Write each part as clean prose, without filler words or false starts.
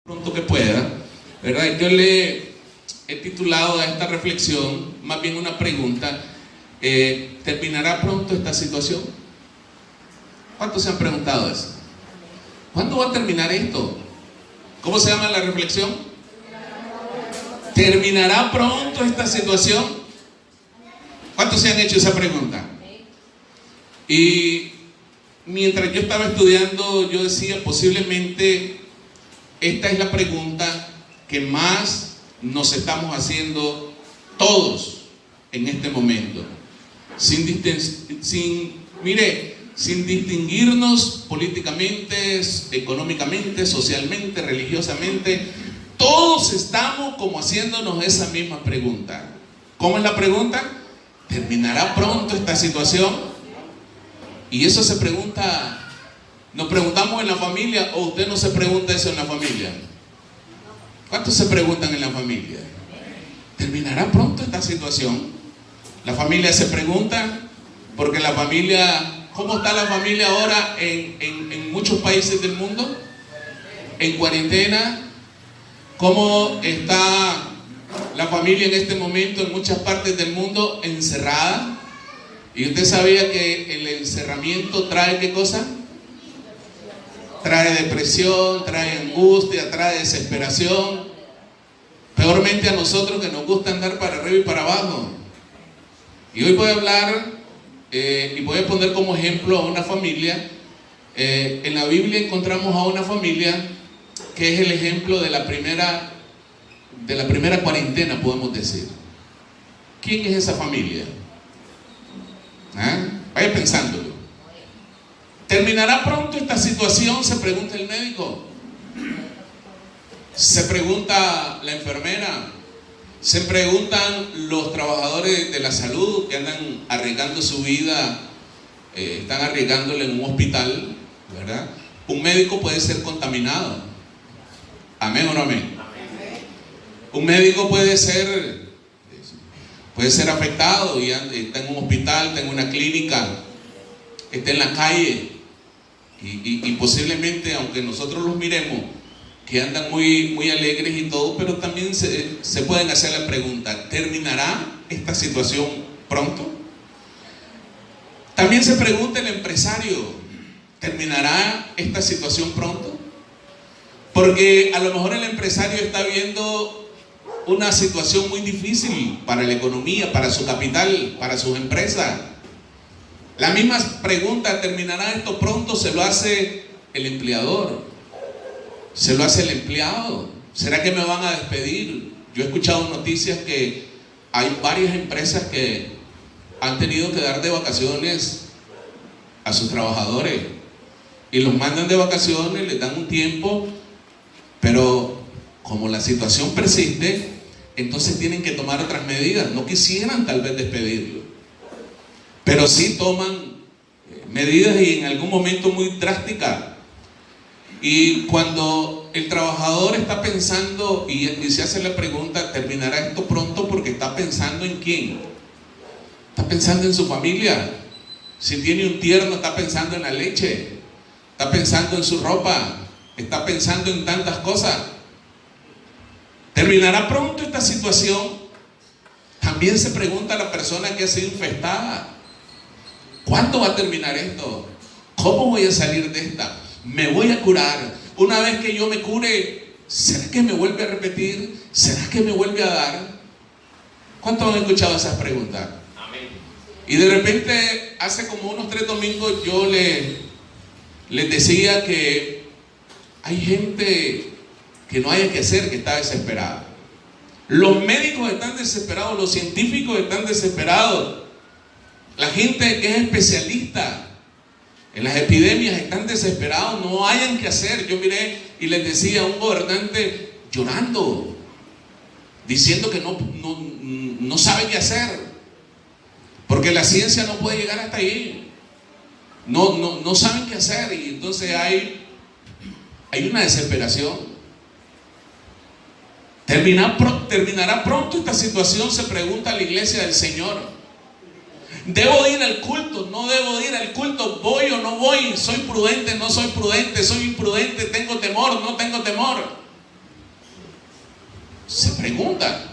pronto que pueda, ¿verdad? Yo le he titulado a esta reflexión más bien una pregunta: ¿terminará pronto esta situación? ¿Cuántos se han preguntado eso? ¿Cuándo va a terminar esto? ¿Cómo se llama la reflexión? ¿Terminará pronto esta situación? ¿Cuántos se han hecho esa pregunta? Y mientras yo estaba estudiando, yo decía, posiblemente esta es la pregunta que más nos estamos haciendo todos en este momento, sin distinguirnos políticamente, económicamente, socialmente, religiosamente. Todos estamos como haciéndonos esa misma pregunta. ¿Cómo es la pregunta? ¿Terminará pronto esta situación? Y eso se pregunta, nos preguntamos en la familia, o usted no se pregunta eso en la familia. ¿Cuántos se preguntan en la familia? ¿Terminará pronto esta situación? La familia se pregunta, porque la familia, ¿cómo está la familia ahora en muchos países del mundo? En cuarentena. ¿Cómo está la familia en este momento en muchas partes del mundo? Encerrada. ¿Y usted sabía que el encerramiento trae qué cosa? Trae depresión, trae angustia, trae desesperación. Peormente a nosotros que nos gusta andar para arriba y para abajo. Y hoy voy a hablar y voy a poner como ejemplo a una familia. En la Biblia encontramos a una familia que es el ejemplo de la primera cuarentena, podemos decir. ¿Quién es esa familia? Vaya pensándolo. ¿Terminará pronto esta situación?, se pregunta el médico, se pregunta la enfermera, se preguntan los trabajadores de la salud que andan arriesgando su vida, están arriesgándole en un hospital, ¿verdad? Un médico puede ser contaminado. ¿Amén o no amén? Un médico puede ser afectado y está en un hospital, está en una clínica, está en la calle y posiblemente, aunque nosotros los miremos que andan muy, muy alegres y todo, pero también se pueden hacer la pregunta: ¿terminará esta situación pronto? También se pregunta el empresario: ¿terminará esta situación pronto? Porque a lo mejor el empresario está viendo una situación muy difícil para la economía, para su capital, para sus empresas. La misma pregunta: ¿terminará esto pronto?, se lo hace el empleador, se lo hace el empleado. ¿Será que me van a despedir? Yo he escuchado noticias que hay varias empresas que han tenido que dar de vacaciones a sus trabajadores y los mandan de vacaciones, les dan un tiempo, pero como la situación persiste, entonces tienen que tomar otras medidas. No quisieran tal vez despedirlo, pero sí toman medidas, y en algún momento muy drásticas. Y cuando el trabajador está pensando y se hace la pregunta: ¿terminará esto pronto?, porque está pensando en quién. Está pensando en su familia. Si tiene un tierno, está pensando en la leche, está pensando en su ropa, está pensando en tantas cosas. ¿Terminará pronto esta situación? También se pregunta a la persona que ha sido infectada: ¿cuándo va a terminar esto? ¿Cómo voy a salir de esta? ¿Me voy a curar? Una vez que yo me cure, ¿será que me vuelve a repetir? ¿Será que me vuelve a dar? ¿Cuántos han escuchado esas preguntas? Amén. Y de repente, hace como unos 3 domingos, yo les decía que hay gente que no haya que hacer, que está desesperada. Los médicos están desesperados, los científicos están desesperados, la gente que es especialista en las epidemias están desesperados, no hayan que hacer. Yo miré y les decía a un gobernante llorando, diciendo que no sabe qué hacer, porque la ciencia no puede llegar hasta ahí. No saben qué hacer, y entonces hay una desesperación. ¿Terminará pronto esta situación?, se pregunta la iglesia del Señor. ¿Debo ir al culto? ¿No debo ir al culto? ¿Voy o no voy? ¿Soy prudente? ¿No soy prudente? ¿Soy imprudente? ¿Tengo temor? ¿No tengo temor? se pregunta.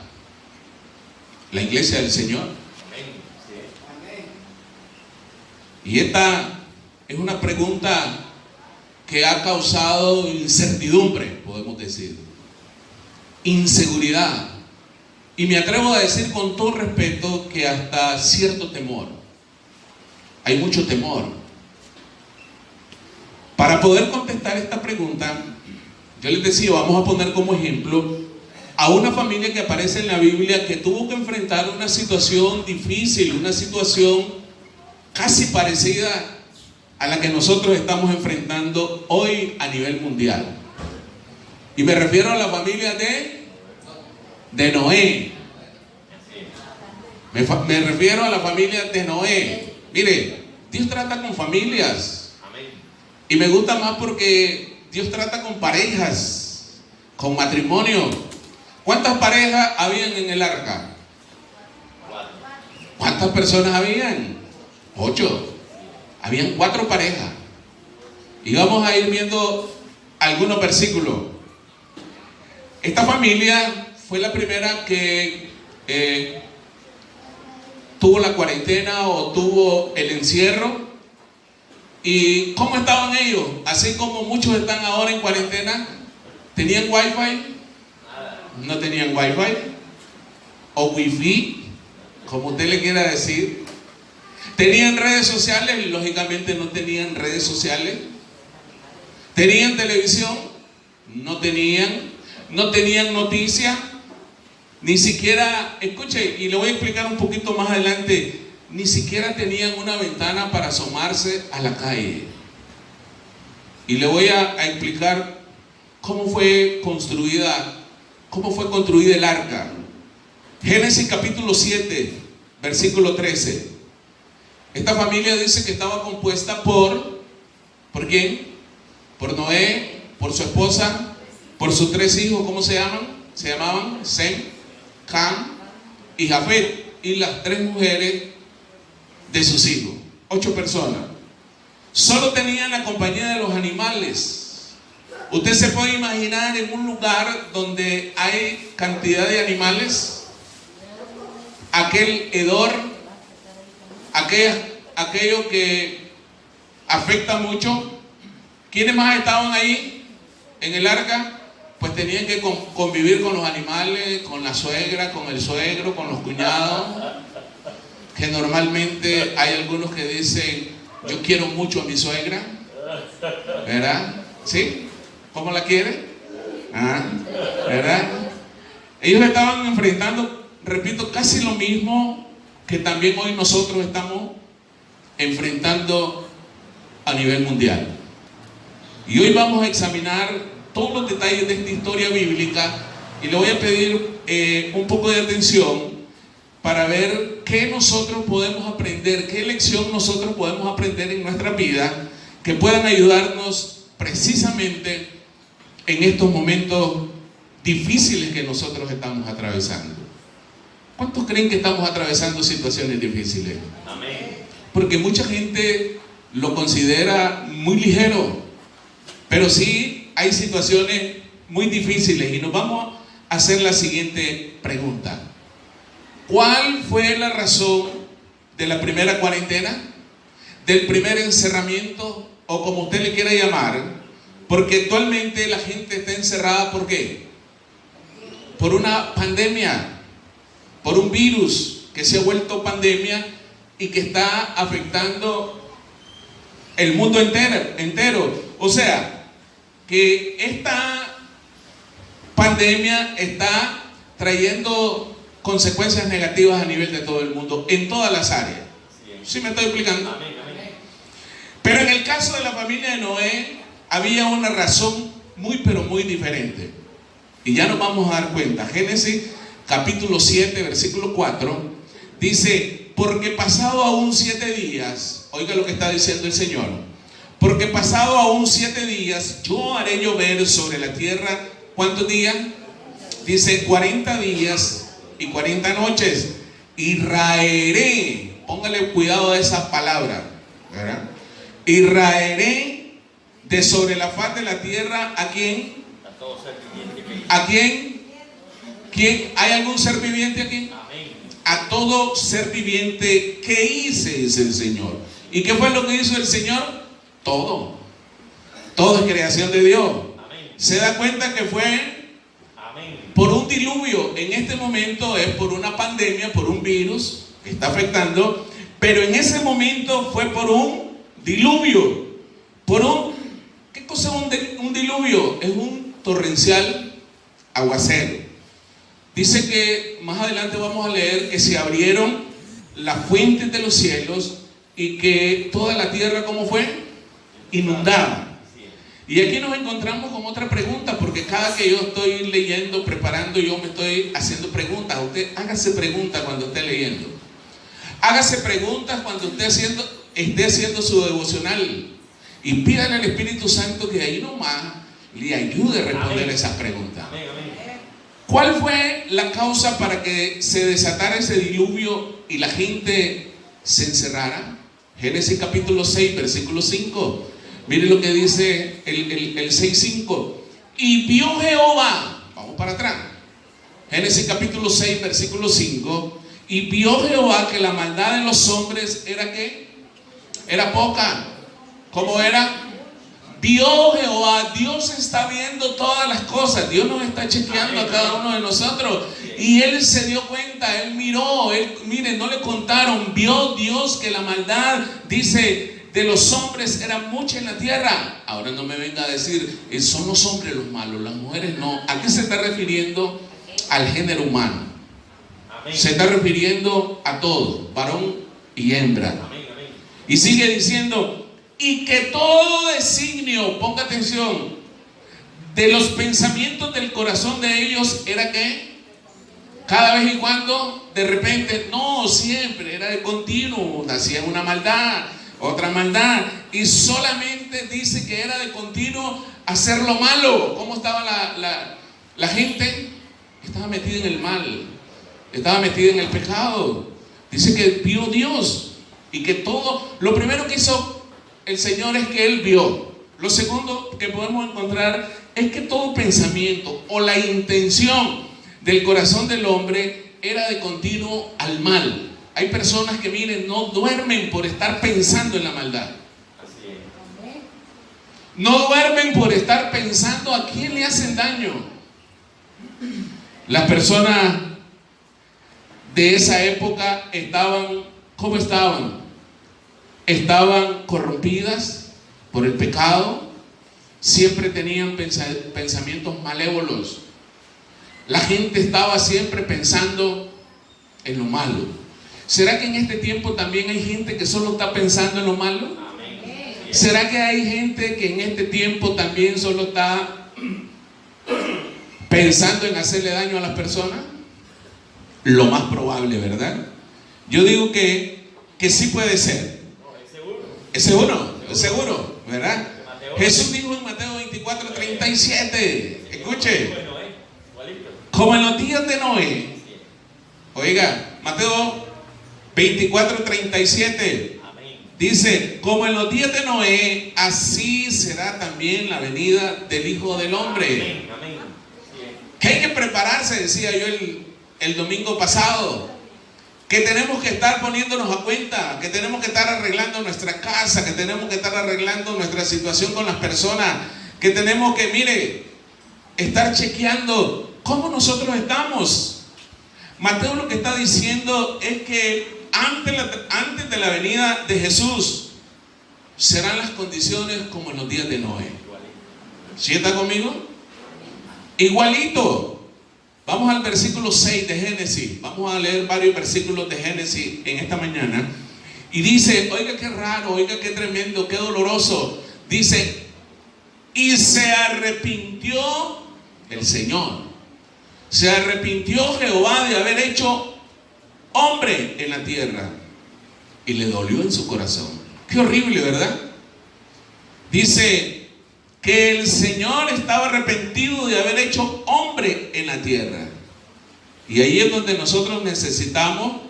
La iglesia del Señor. Y esta es una pregunta que ha causado incertidumbre, podemos decir, inseguridad, y me atrevo a decir con todo respeto que hasta cierto temor. Hay mucho temor. Para poder contestar esta pregunta, yo les decía, vamos a poner como ejemplo a una familia que aparece en la Biblia que tuvo que enfrentar una situación difícil, una situación casi parecida a la que nosotros estamos enfrentando hoy a nivel mundial. Y me refiero a la familia de Noé. Me refiero a la familia de Noé. Mire, Dios trata con familias. Y me gusta más porque Dios trata con parejas, con matrimonio. ¿Cuántas parejas habían en el arca? ¿Cuántas personas habían? 8. Habían 4 parejas. Y vamos a ir viendo algunos versículos. Esta familia fue la primera que tuvo la cuarentena o tuvo el encierro. ¿Y cómo estaban ellos? Así como muchos están ahora en cuarentena. ¿Tenían wifi? No tenían wifi o wifi, como usted le quiera decir. ¿Tenían redes sociales? Lógicamente no tenían redes sociales. ¿Tenían televisión? No tenían. No tenían noticias. Ni siquiera, escuche, y le voy a explicar un poquito más adelante, ni siquiera tenían una ventana para asomarse a la calle. Y le voy a explicar cómo fue construida el arca. Génesis capítulo 7, versículo 13. Esta familia dice que estaba compuesta ¿por quién? Por Noé, por su esposa, por sus 3 hijos. ¿Cómo se llaman? Se llamaban Sem, Cam y Jafet, y las 3 mujeres de sus hijos. 8 personas. Solo tenían la compañía de los animales. Usted se puede imaginar en un lugar donde hay cantidad de animales, aquel hedor, aquello que afecta mucho. ¿Quiénes más estaban ahí en el arca? Pues tenían que convivir con los animales, con la suegra, con el suegro, con los cuñados, que normalmente hay algunos que dicen, yo quiero mucho a mi suegra, ¿verdad? ¿Sí? ¿Cómo la quiere? ¿Verdad? Ellos estaban enfrentando, repito, casi lo mismo que también hoy nosotros estamos enfrentando a nivel mundial. Y hoy vamos a examinar todos los detalles de esta historia bíblica y le voy a pedir un poco de atención para ver qué nosotros podemos aprender, qué lección nosotros podemos aprender en nuestra vida que puedan ayudarnos precisamente en estos momentos difíciles que nosotros estamos atravesando. ¿Cuántos creen que estamos atravesando situaciones difíciles? Amén. Porque mucha gente lo considera muy ligero, pero sí hay situaciones muy difíciles y nos vamos a hacer la siguiente pregunta. ¿Cuál fue la razón de la primera cuarentena? ¿Del primer encerramiento? O como usted le quiera llamar. Porque actualmente la gente está encerrada, ¿por qué? Por una pandemia, por un virus que se ha vuelto pandemia y que está afectando el mundo entero. O sea, que esta pandemia está trayendo consecuencias negativas a nivel de todo el mundo, en todas las áreas. ¿Sí me estoy explicando? Pero en el caso de la familia de Noé, había una razón muy pero muy diferente. Y ya nos vamos a dar cuenta. Génesis capítulo 7, versículo 4, dice, porque pasado aún 7 días, oiga lo que está diciendo el Señor, porque pasado aún 7 días, yo haré llover sobre la tierra, ¿cuántos días? Dice 40 días y 40 noches, y raeré, póngale cuidado a esa palabra, ¿verdad? Y raeré de sobre la faz de la tierra, ¿a quién? ¿A quién? ¿Hay algún ser viviente aquí? Amén. A todo ser viviente, ¿qué hice? Dice el Señor. ¿Y qué fue lo que hizo el Señor? Todo. Todo es creación de Dios. Amén. Se da cuenta que fue Amén. por un diluvio. En este momento es por una pandemia, por un virus que está afectando. Pero en ese momento fue por un diluvio. ¿Qué cosa es un diluvio? Es un torrencial aguacero. Dice que más adelante vamos a leer que se abrieron las fuentes de los cielos y que toda la tierra, ¿cómo fue? Inundada. Y aquí nos encontramos con otra pregunta, porque cada que yo estoy leyendo, preparando, yo me estoy haciendo preguntas. Usted hágase preguntas cuando esté leyendo. Hágase preguntas cuando esté haciendo su devocional. Y pídale al Espíritu Santo que ahí nomás le ayude a responder esas preguntas. Amén, amén. ¿Cuál fue la causa para que se desatara ese diluvio y la gente se encerrara? Génesis capítulo 6, versículo 5. Mire lo que dice el 6:5. Y vio Jehová, vamos para atrás. Génesis capítulo 6, versículo 5. Y vio Jehová que la maldad de los hombres era ¿qué? Era poca. ¿Cómo era? Vio Jehová, Dios está viendo todas las cosas. Dios nos está chequeando a cada uno de nosotros. Y Él se dio cuenta, Él miró, mire, no le contaron. Vio Dios que la maldad, dice, de los hombres era mucha en la tierra. Ahora no me venga a decir, son los hombres los malos, las mujeres no. ¿A qué se está refiriendo? Al género humano. Se está refiriendo a todo, varón y hembra. Y sigue diciendo, y que todo designio, ponga atención, de los pensamientos del corazón de ellos era que cada vez y cuando, de repente, no, siempre, era de continuo, hacían una maldad, otra maldad, y solamente dice que era de continuo hacer lo malo. ¿Cómo estaba la gente? Estaba metida en el mal, estaba metida en el pecado. Dice que vio Dios y que todo, lo primero que hizo el Señor es que Él vio. Lo segundo que podemos encontrar es que todo pensamiento o la intención del corazón del hombre era de continuo al mal. Hay personas que, miren, no duermen por estar pensando en la maldad. No duermen por estar pensando a quién le hacen daño. Las personas de esa época estaban, ¿cómo estaban? Estaban corrompidas por el pecado, siempre tenían pensamientos malévolos. La gente estaba siempre pensando en lo malo. ¿Será que en este tiempo también hay gente que solo está pensando en lo malo? ¿Será que hay gente que en este tiempo también solo está pensando en hacerle daño a las personas? Lo más probable, ¿verdad? Yo digo que sí puede ser. Es seguro, ¿verdad? Jesús dijo en Mateo 24:37, escuche, como en los días de Noé. Oiga, Mateo 24:37 dice, como en los días de Noé, así será también la venida del Hijo del Hombre. Que hay que prepararse, decía yo el domingo pasado. Que tenemos que estar poniéndonos a cuenta, que tenemos que estar arreglando nuestra casa, que tenemos que estar arreglando nuestra situación con las personas, que tenemos que, mire, estar chequeando cómo nosotros estamos. Mateo lo que está diciendo es que antes de la venida de Jesús serán las condiciones como en los días de Noé. ¿Sí está conmigo? Igualito. Vamos al versículo 6 de Génesis. Vamos a leer varios versículos de Génesis en esta mañana. Y dice, oiga qué raro, oiga qué tremendo, qué doloroso. Dice, y se arrepintió el Señor. Se arrepintió Jehová de haber hecho hombre en la tierra. Y le dolió en su corazón. Qué horrible, ¿verdad? Dice que el Señor estaba arrepentido de haber hecho hombre en la tierra. Y ahí es donde nosotros necesitamos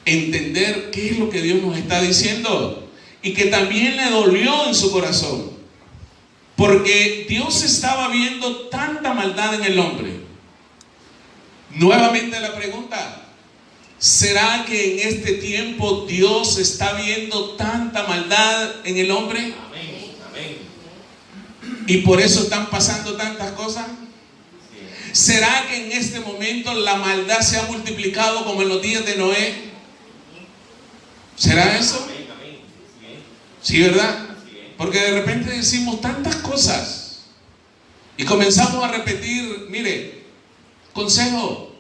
entender qué es lo que Dios nos está diciendo. Y que también le dolió en su corazón. Porque Dios estaba viendo tanta maldad en el hombre. Nuevamente la pregunta: ¿será que en este tiempo Dios está viendo tanta maldad en el hombre? Amén, amén. ¿Y por eso están pasando tantas cosas? ¿Será que en este momento la maldad se ha multiplicado como en los días de Noé? ¿Será eso? Amén, amén. Sí, ¿verdad? Así es. Porque de repente decimos tantas cosas y comenzamos a repetir. Mire, consejo: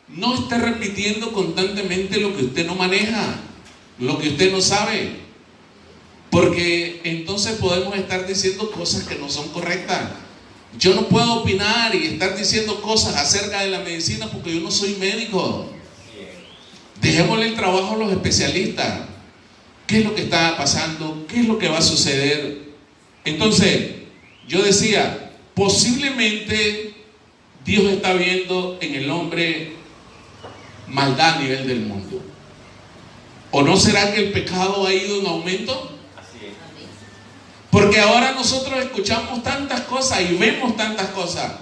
no esté repitiendo constantemente lo que usted no maneja, lo que usted no sabe, porque entonces podemos estar diciendo cosas que no son correctas. Yo no puedo opinar y estar diciendo cosas acerca de la medicina porque yo no soy médico. Dejémosle el trabajo a los especialistas. ¿Qué es lo que está pasando? ¿Qué es lo que va a suceder? Entonces, yo decía, posiblemente Dios está viendo en el hombre maldad a nivel del mundo. ¿O no será que el pecado ha ido en aumento? Así es. Porque ahora nosotros escuchamos tantas cosas y vemos tantas cosas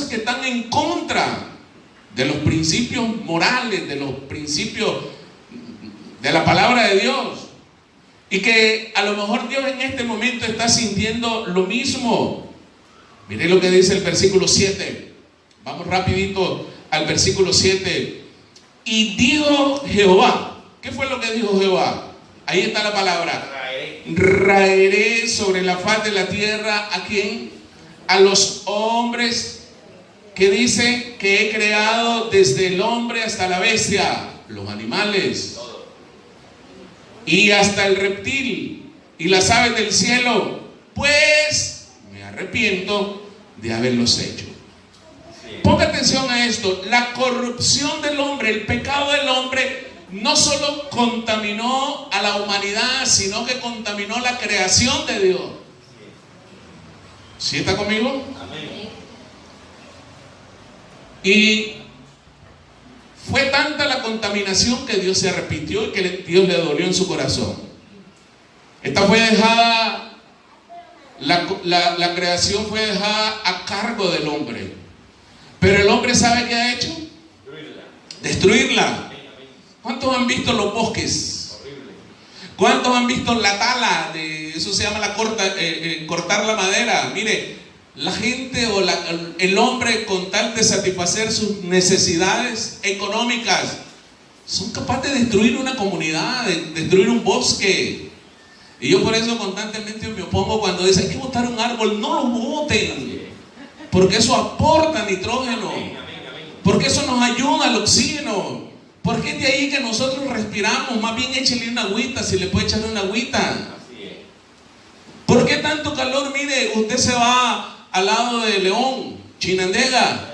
que están en contra de los principios morales, de los principios de la palabra de Dios, y que a lo mejor Dios en este momento está sintiendo lo mismo. Mire lo que dice el versículo 7. Vamos rapidito al versículo 7. Y dijo Jehová. ¿Qué fue lo que dijo Jehová? Ahí está la palabra. Raeré sobre la faz de la tierra, ¿a quién? A los hombres que dicen que he creado, desde el hombre hasta la bestia, los animales, y hasta el reptil y las aves del cielo, pues me arrepiento de haberlos hecho. Ponga atención a esto. La corrupción del hombre, el pecado del hombre, no solo contaminó a la humanidad, sino que contaminó la creación de Dios. ¿Sí está conmigo? Amén. Y fue tanta la contaminación que Dios se arrepintió y que Dios le dolió en su corazón. Esta fue dejada, la creación fue dejada a cargo del hombre. Pero el hombre, ¿sabe qué ha hecho? Destruirla. ¿Cuántos han visto los bosques? ¿Cuántos han visto la tala? Eso se llama cortar la madera. Mire, la gente o el hombre, con tal de satisfacer sus necesidades económicas, son capaces de destruir una comunidad, de destruir un bosque. Y yo por eso constantemente me opongo cuando dicen: hay que botar un árbol. No lo boten, porque eso aporta nitrógeno, porque eso nos ayuda al oxígeno, porque es de ahí que nosotros respiramos. Más bien échele una agüita, si le puede echar una agüita. ¿Por qué tanto calor? Mire, usted se va al lado de León, Chinandega,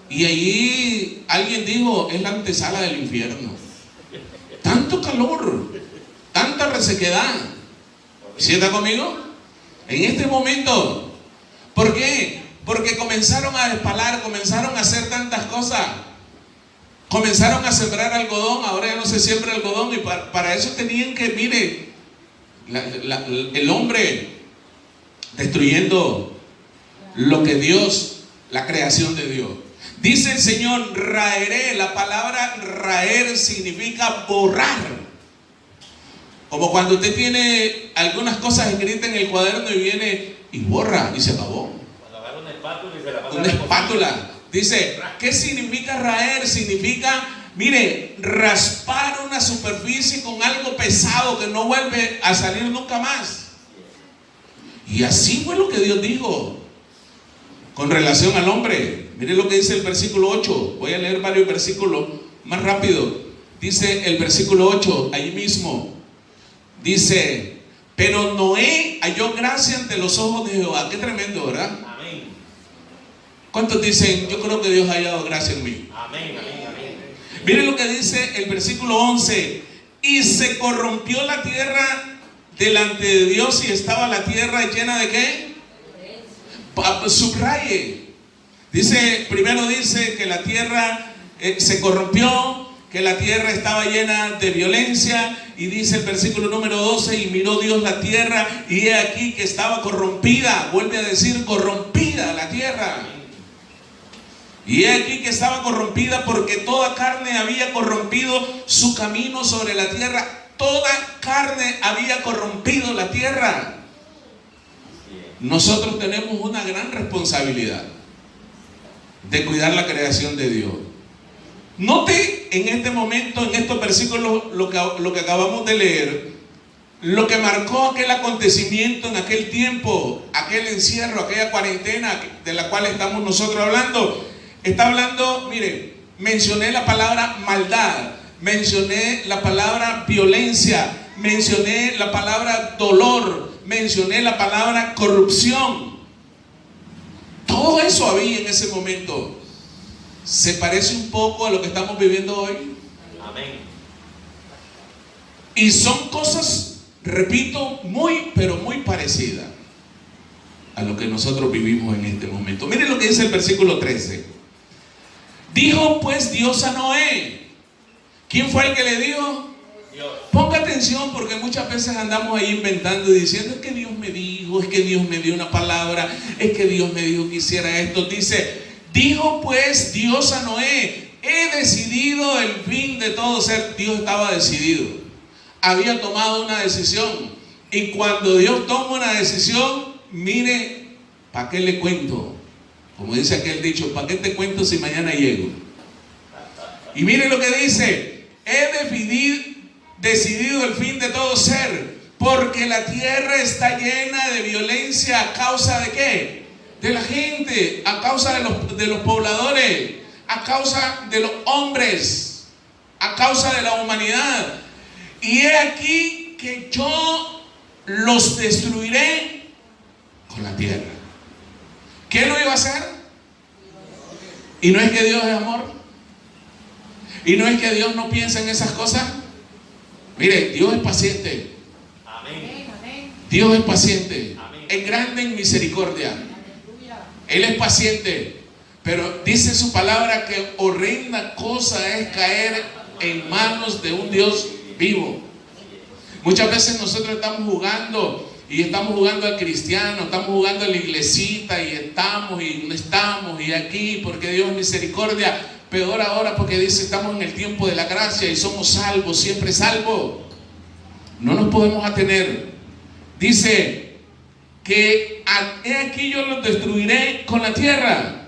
y allí alguien dijo: es la antesala del infierno. Tanto calor, tanta resequedad. ¿Sí está conmigo? En este momento. ¿Por qué? Porque comenzaron a despalar, comenzaron a hacer tantas cosas. Comenzaron a sembrar algodón. Ahora ya no se siembra algodón, y para eso tenían que, mire, el hombre destruyendo lo que Dios, la creación de Dios. Dice el Señor: raeré. La palabra raer significa borrar. Como cuando usted tiene algunas cosas escritas en el cuaderno y viene y borra y se acabó. Cuando agarra una espátula y se la pasa. Una espátula. Dice, ¿qué significa raer? Significa, mire, raspar una superficie con algo pesado que no vuelve a salir nunca más. Y así fue lo que Dios dijo con relación al hombre. Mire lo que dice el versículo 8. Voy a leer varios versículos más rápido. Dice el versículo 8, ahí mismo. Dice: pero Noé halló gracia ante los ojos de Jehová. Qué tremendo, ¿verdad? Amén. ¿Cuántos dicen: yo creo que Dios ha hallado gracia en mí? Amén, amén, amén. Miren lo que dice el versículo 11. Y se corrompió la tierra delante de Dios, y estaba la tierra llena de ¿qué? Subraye. Dice, primero dice que la tierra se corrompió, que la tierra estaba llena de violencia, y dice el versículo número 12: y miró Dios la tierra, y he aquí que estaba corrompida. Vuelve a decir corrompida la tierra. Y he aquí que estaba corrompida, porque toda carne había corrompido su camino sobre la tierra. Toda carne había corrompido la tierra. Nosotros tenemos una gran responsabilidad de cuidar la creación de Dios. Note en este momento, en estos versículos, lo que acabamos de leer, lo que marcó aquel acontecimiento en aquel tiempo, aquel encierro, aquella cuarentena de la cual estamos nosotros hablando. Está hablando, mire, mencioné la palabra maldad, mencioné la palabra violencia, mencioné la palabra dolor, mencioné la palabra corrupción. Todo eso había en ese momento. ¿Se parece un poco a lo que estamos viviendo hoy? Amén. Y son cosas, repito, muy, pero muy parecidas a lo que nosotros vivimos en este momento. Miren lo que dice el versículo 13. Dijo pues Dios a Noé. ¿Quién fue el que le dijo? Dios. Ponga atención, porque muchas veces andamos ahí inventando y diciendo: es que Dios me dijo, es que Dios me dio una palabra, es que Dios me dijo que hiciera esto. Dice: dijo pues Dios a Noé, he decidido el fin de todo ser. Dios estaba decidido, había tomado una decisión. Y cuando Dios toma una decisión, mire, ¿para qué le cuento? Como dice aquel dicho, ¿para qué te cuento si mañana llego? Y mire lo que dice: he decidido el fin de todo ser, porque la tierra está llena de violencia. ¿A causa de qué? De la gente, a causa de los pobladores, a causa de los hombres, a causa de la humanidad. Y he aquí que yo los destruiré con la tierra. ¿Quién lo iba a hacer? ¿Y no es que Dios es amor? ¿Y no es que Dios no piensa en esas cosas? Mire, Dios es paciente. Amén. Dios es paciente. Amén. Es grande en misericordia. Él es paciente. Pero dice su palabra que horrenda cosa es caer en manos de un Dios vivo. Muchas veces nosotros estamos jugando, y estamos jugando al cristiano, estamos jugando a la iglesita, y estamos y no estamos, y aquí porque Dios es misericordia. Peor ahora porque dice: estamos en el tiempo de la gracia y somos salvos, siempre salvos. No nos podemos atener. Dice que he aquí yo los destruiré con la tierra.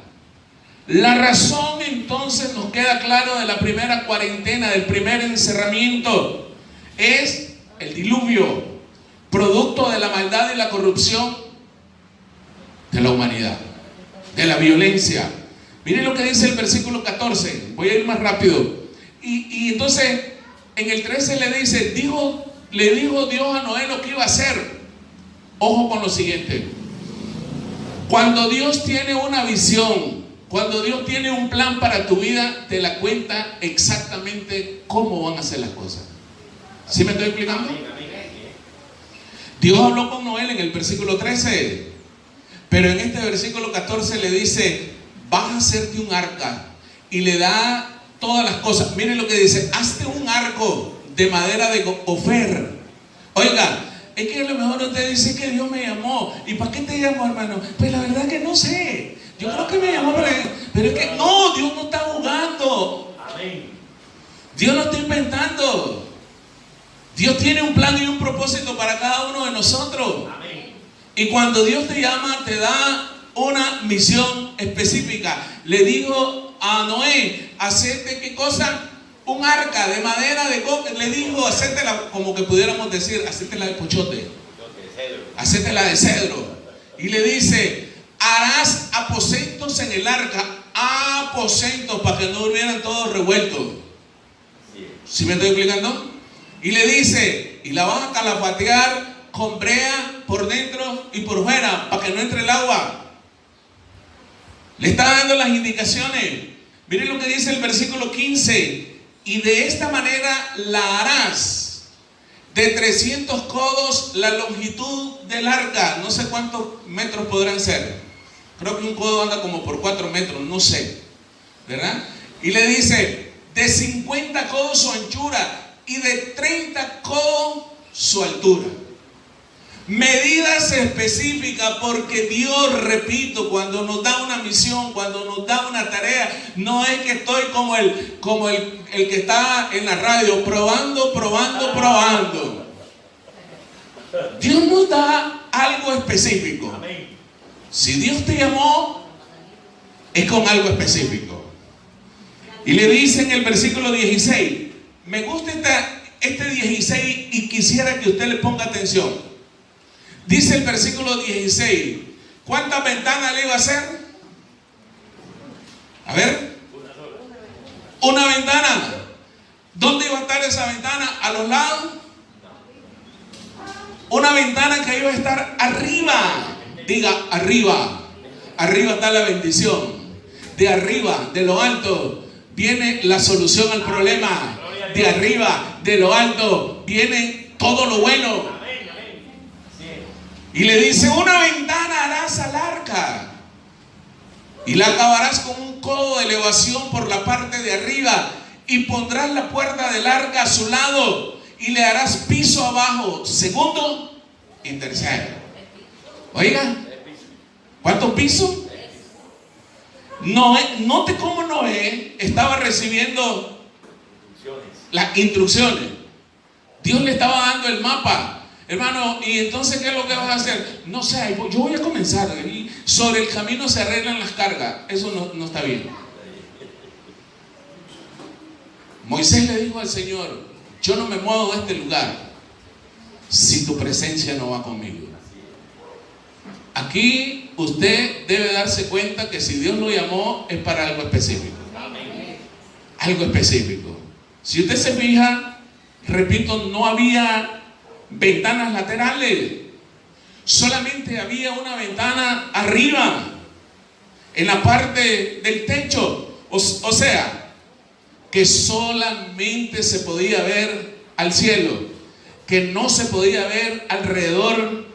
La razón entonces nos queda claro de la primera cuarentena, del primer encerramiento, es el diluvio, producto de la maldad y la corrupción de la humanidad, de la violencia. Miren lo que dice el versículo 14. Voy a ir más rápido. Y entonces en el 13 le dice: le dijo Dios a Noé lo que iba a hacer. Ojo con lo siguiente: cuando Dios tiene una visión, cuando Dios tiene un plan para tu vida, te la cuenta exactamente cómo van a ser las cosas. ¿Sí me estoy explicando? Dios habló con Noé en el versículo 13, pero en este versículo 14 le dice: vas a hacerte un arca, y le da todas las cosas. Miren lo que dice: hazte un arco de madera de Ofer. Oiga, es que a lo mejor usted dice que Dios me llamó. ¿Y para qué te llamó, hermano? Pues la verdad que no sé. Yo creo que me llamó, pero es que no, Dios no está jugando. Amén. Dios no está inventando. Dios tiene un plan y un propósito para cada uno de nosotros. Amén. Y cuando Dios te llama, te da una misión específica. Le dijo a Noé: hacete, ¿qué cosa? Un arca de madera de coque. Le dijo: hacétela, como que pudiéramos decir, hacétela de pochote, hacétela de cedro. Y le dice: harás aposentos en el arca. Aposentos, para que no durmieran todos revueltos. ¿Sí me estoy explicando? Y le dice: y la vas a calafatear con brea por dentro y por fuera, para que no entre el agua. Le está dando las indicaciones. Miren lo que dice el versículo 15: y de esta manera la harás de 300 codos la longitud del arca. No sé cuántos metros podrán ser. Creo que un codo anda como por 4 metros, no sé, ¿verdad? Y le dice: de 50 codos su anchura y de 30 codos su altura. Medidas específicas, porque Dios, repito, cuando nos da una misión, cuando nos da una una tarea. No es que estoy como el que está en la radio, probando. Dios nos da algo específico. Si Dios te llamó, es con algo específico. Y le dice en el versículo 16, me gusta este 16 y quisiera que usted le ponga atención. Dice el versículo 16, ¿cuántas ventanas le iba a hacer? A ver, una ventana. ¿Dónde iba a estar esa ventana? ¿A los lados? Una ventana que iba a estar arriba. Diga, arriba. Arriba está la bendición. De arriba, de lo alto, viene la solución al problema. De arriba, de lo alto, viene todo lo bueno. Y le dice, una ventana harás al arca y la acabarás con un codo de elevación por la parte de arriba, y pondrás la puerta del arca a su lado y le harás piso abajo, segundo y tercero. Oiga, ¿cuántos pisos? Noé, note cómo Noé estaba recibiendo las instrucciones. Dios le estaba dando el mapa. Hermano, y entonces, ¿qué es lo que vas a hacer? No sé, yo voy a comenzar. Y sobre el camino se arreglan las cargas. Eso no está bien. Moisés le dijo al Señor, yo no me muevo de este lugar si tu presencia no va conmigo. Aquí usted debe darse cuenta que si Dios lo llamó es para algo específico. Algo específico. Si usted se fija, repito, no había ventanas laterales, solamente había una ventana arriba, en la parte del techo. O sea, que solamente se podía ver al cielo, que no se podía ver alrededor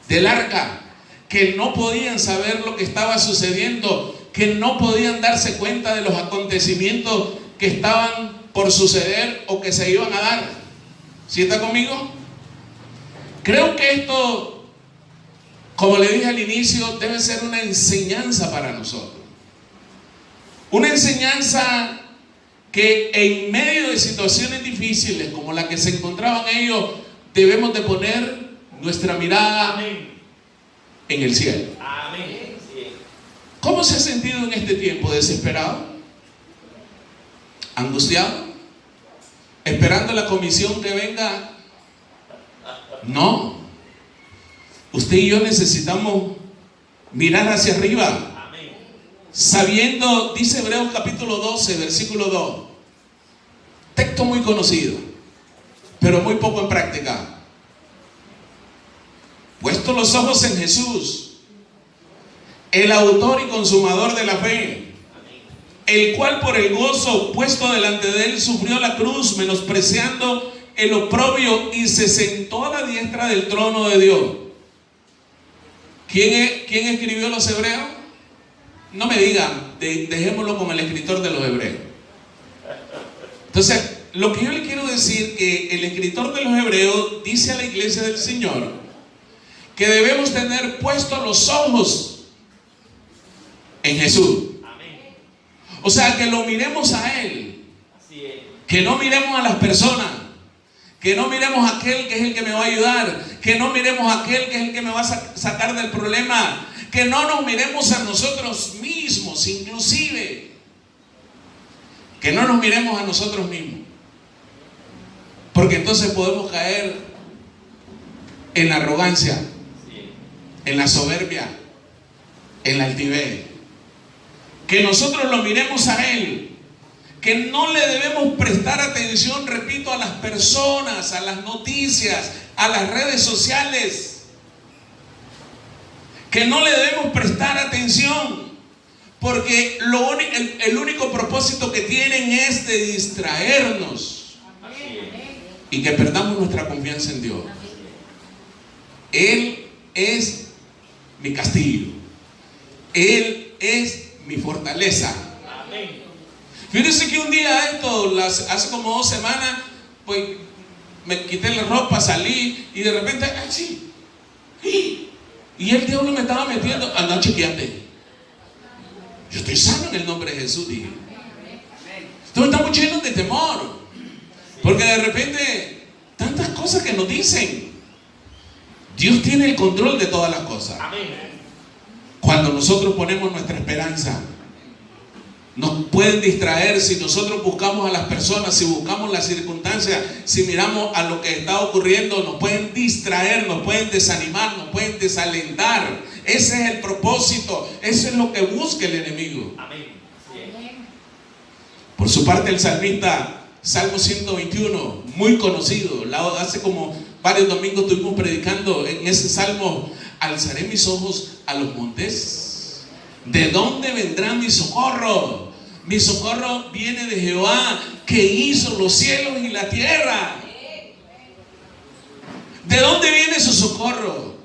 del arca, que no podían saber lo que estaba sucediendo, que no podían darse cuenta de los acontecimientos que estaban por suceder o que se iban a dar. ¿Sí está conmigo? Creo que esto, como le dije al inicio, debe ser una enseñanza para nosotros. Una enseñanza que en medio de situaciones difíciles como la que se encontraban ellos, debemos de poner nuestra mirada en el cielo. ¿Cómo se ha sentido en este tiempo? ¿Desesperado? ¿Angustiado? ¿Esperando la comisión que venga? No. Usted y yo necesitamos mirar hacia arriba. Sabiendo, dice Hebreos capítulo 12, versículo 2. Texto muy conocido, pero muy poco en práctica. Puesto los ojos en Jesús, el autor y consumador de la fe, el cual por el gozo puesto delante de él sufrió la cruz, menospreciando el oprobio, y se sentó a la diestra del trono de Dios. ¿Quién escribió los Hebreos? No me digan, dejémoslo con el escritor de los Hebreos. Entonces, lo que yo le quiero decir, que el escritor de los Hebreos dice a la iglesia del Señor que debemos tener puestos los ojos en Jesús. O sea, que lo miremos a Él, que no miremos a las personas, que no miremos a aquel que es el que me va a ayudar, que no miremos a aquel que es el que me va a sacar del problema, que no nos miremos a nosotros mismos, inclusive que no nos miremos a nosotros mismos, porque entonces podemos caer en la arrogancia, en la soberbia, en la altivez. Que nosotros lo miremos a Él, que no le debemos prestar atención, repito, a las personas, a las noticias, a las redes sociales, que no le debemos prestar atención, porque el único propósito que tienen es de distraernos y que perdamos nuestra confianza en Dios. Él es mi castillo, Él es mi fortaleza. Fíjense que un día hace como 2 semanas, pues me quité la ropa, salí y de repente, ¡ay, sí! Y el diablo me estaba metiendo, anda, chequeate. Yo estoy sano en el nombre de Jesús, dije. Entonces estamos llenos de temor. Porque de repente, tantas cosas que nos dicen. Dios tiene el control de todas las cosas. Cuando nosotros ponemos nuestra esperanza, nos pueden distraer si nosotros buscamos a las personas, si buscamos las circunstancias, si miramos a lo que está ocurriendo, nos pueden distraer, nos pueden desanimar, nos pueden desalentar. Ese es el propósito, eso es lo que busca el enemigo. Amén. Por su parte, el salmista, Salmo 121, muy conocido, hace como varios domingos estuvimos predicando en ese salmo: alzaré mis ojos a los montes. ¿De dónde vendrá mi socorro? Mi socorro viene de Jehová, que hizo los cielos y la tierra. ¿De dónde viene su socorro?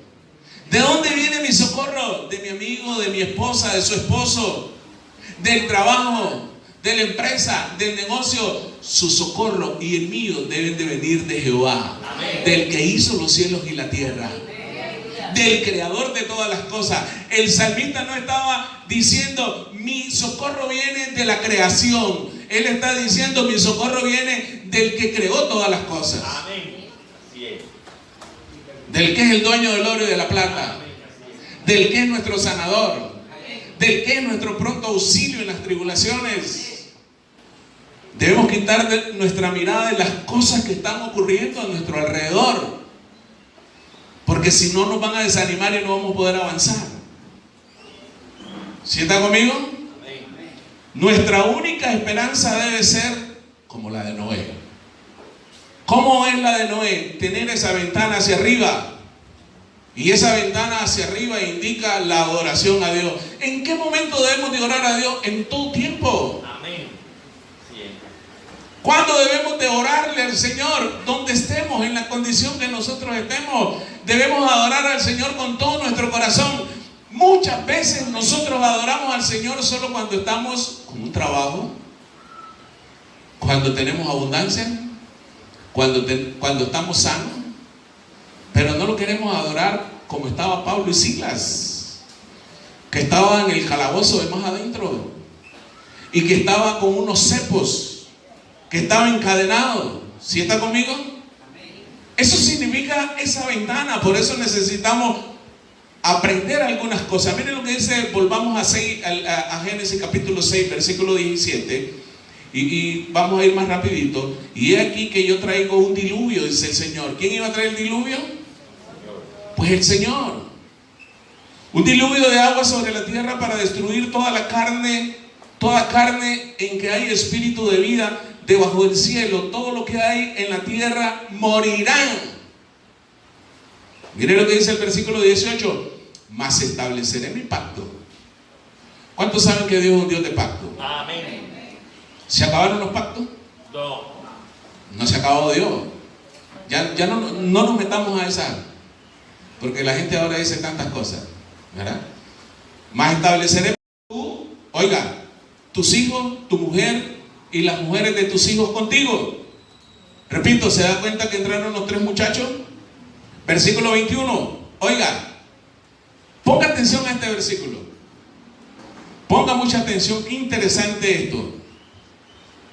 ¿De dónde viene mi socorro? De mi amigo, de mi esposa, de su esposo, del trabajo, de la empresa, del negocio. Su socorro y el mío deben de venir de Jehová, del que hizo los cielos y la tierra, del creador de todas las cosas. El salmista no estaba diciendo mi socorro viene de la creación. Él está diciendo mi socorro viene del que creó todas las cosas. Amén. Así es. Del que es el dueño del oro y de la plata. Del que es nuestro sanador. Del que es nuestro pronto auxilio en las tribulaciones. Debemos quitar nuestra mirada de las cosas que están ocurriendo a nuestro alrededor, porque si no nos van a desanimar y no vamos a poder avanzar. ¿Sí está conmigo? Nuestra única esperanza debe ser como la de Noé. ¿Cómo es la de Noé? Tener esa ventana hacia arriba. Y esa ventana hacia arriba indica la adoración a Dios. ¿En qué momento debemos de orar a Dios? En todo tiempo. Amén. ¿Cuándo debemos de orarle al Señor? Donde estemos, en la condición que nosotros estemos, debemos adorar al Señor con todo nuestro corazón. Muchas veces nosotros adoramos al Señor solo cuando estamos con un trabajo, cuando tenemos abundancia, cuando estamos sanos, pero no lo queremos adorar como estaba Pablo y Silas, que estaban en el calabozo de más adentro y que estaba con unos cepos, que estaba encadenado. ¿Sí está conmigo? Eso significa esa ventana. Por eso necesitamos aprender algunas cosas. Miren lo que dice, volvamos a Génesis capítulo 6, versículo 17. Y vamos a ir más rapidito. Y he aquí que yo traigo un diluvio, dice el Señor. ¿Quién iba a traer el diluvio? Pues el Señor. Un diluvio de agua sobre la tierra para destruir toda carne en que hay espíritu de vida debajo del cielo. Todo lo que hay en la tierra morirán. Mire lo que dice el versículo 18. Mas estableceré mi pacto. ¿Cuántos saben que Dios es un Dios de pacto? Amén. ¿Se acabaron los pactos? No. No se ha acabado Dios. Ya no nos metamos a esa, porque la gente ahora dice tantas cosas, ¿verdad? Mas estableceré tú, oiga, tus hijos, tu mujer y las mujeres de tus hijos contigo. Repito, ¿se da cuenta que entraron los tres muchachos? Versículo 21. Oiga, ponga atención a este versículo. Ponga mucha atención, qué interesante esto.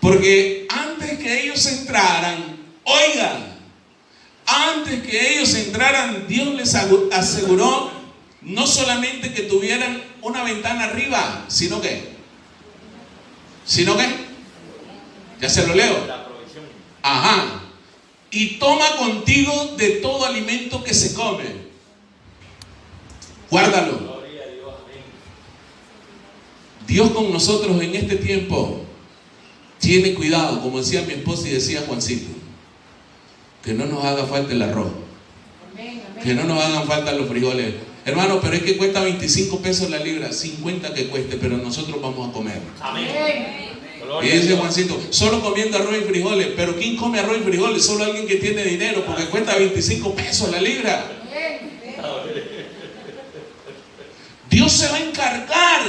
Porque antes que ellos entraran, oiga, antes que ellos entraran, Dios les aseguró no solamente que tuvieran una ventana arriba, sino que, ya se lo leo. La provisión. Ajá. Y toma contigo de todo alimento que se come. Guárdalo. Gloria a Dios. Amén. Dios con nosotros en este tiempo tiene cuidado, como decía mi esposa y decía Juancito, que no nos haga falta el arroz, que no nos hagan falta los frijoles. Hermano, pero es que cuesta 25 pesos la libra, 50 que cueste, pero nosotros vamos a comer. Amén. Y dice Juancito, solo comiendo arroz y frijoles. Pero ¿quién come arroz y frijoles? Solo alguien que tiene dinero, porque cuesta 25 pesos la libra. Dios se va a encargar.